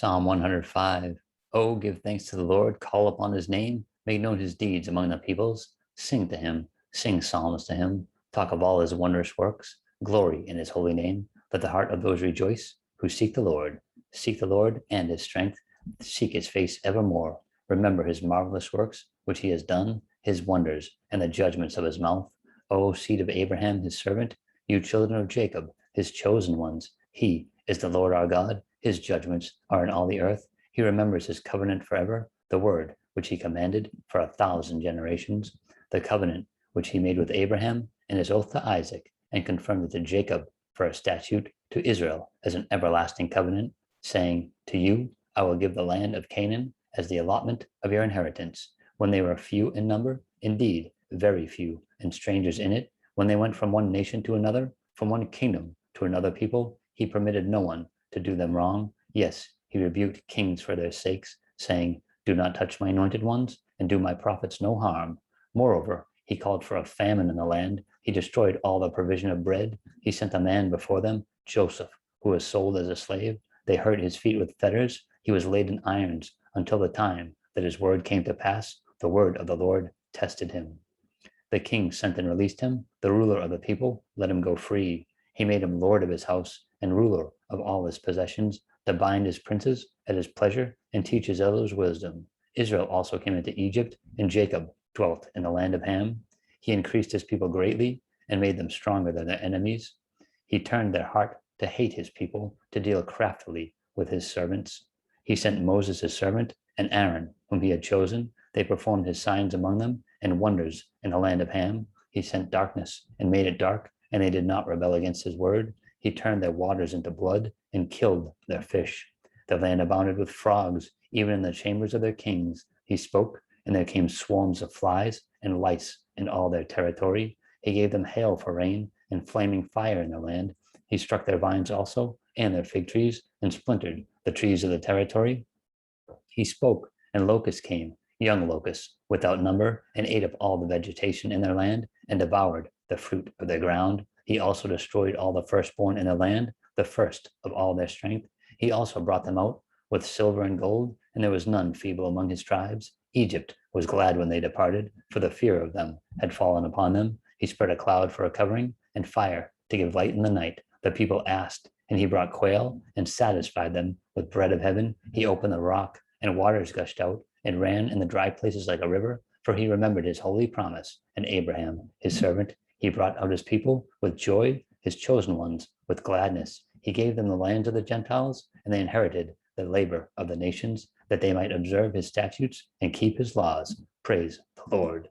Psalm 105. Oh, give thanks to the Lord, call upon his name, make known his deeds among the peoples. Sing to him, sing psalms to him, talk of all his wondrous works, glory in his holy name. Let the heart of those rejoice who seek the Lord and his strength, seek his face evermore. Remember his marvelous works, which he has done, his wonders, and the judgments of his mouth. O seed of Abraham, his servant, you children of Jacob, his chosen ones. He is the Lord our God. His judgments are in all the earth. He remembers his covenant forever, the word which he commanded for 1,000 generations, the covenant which he made with Abraham and his oath to Isaac, and confirmed it to Jacob for a statute, to Israel as an everlasting covenant, saying, to you I will give the land of Canaan as the allotment of your inheritance. When they were few in number, indeed, very few, and strangers in it, when they went from one nation to another, from one kingdom to another people, he permitted no one to do them wrong. Yes, he rebuked kings for their sakes, saying, do not touch my anointed ones, and do my prophets no harm. Moreover, he called for a famine in the land. He destroyed all the provision of bread. He sent a man before them, Joseph, who was sold as a slave. They hurt his feet with fetters. He was laid in irons until the time that his word came to pass. The word of the Lord tested him. The king sent and released him. The ruler of the people let him go free. He made him lord of his house and ruler of all his possessions, to bind his princes at his pleasure and teach his elders wisdom. Israel also came into Egypt, and Jacob dwelt in the land of Ham. He increased his people greatly and made them stronger than their enemies. He turned their heart to hate his people, to deal craftily with his servants. He sent Moses his servant and Aaron, whom he had chosen. They performed his signs among them and wonders in the land of Ham. He sent darkness and made it dark, and they did not rebel against his word. He turned their waters into blood and killed their fish. The land abounded with frogs, even in the chambers of their kings. He spoke, and there came swarms of flies and lice in all their territory. He gave them hail for rain and flaming fire in their land. He struck their vines also and their fig trees and splintered the trees of the territory. He spoke, and locusts came, young locusts without number, and ate up all the vegetation in their land and devoured the fruit of their ground. He also destroyed all the firstborn in the land, the first of all their strength. He also brought them out with silver and gold, and there was none feeble among his tribes. Egypt was glad when they departed, for the fear of them had fallen upon them. He spread a cloud for a covering and fire to give light in the night. The people asked, and he brought quail and satisfied them with bread of heaven. He opened the rock, and waters gushed out and ran in the dry places like a river, for he remembered his holy promise and Abraham, his servant. He brought out his people with joy, his chosen ones with gladness. He gave them the lands of the Gentiles, and they inherited the labor of the nations, that they might observe his statutes and keep his laws. Praise the Lord.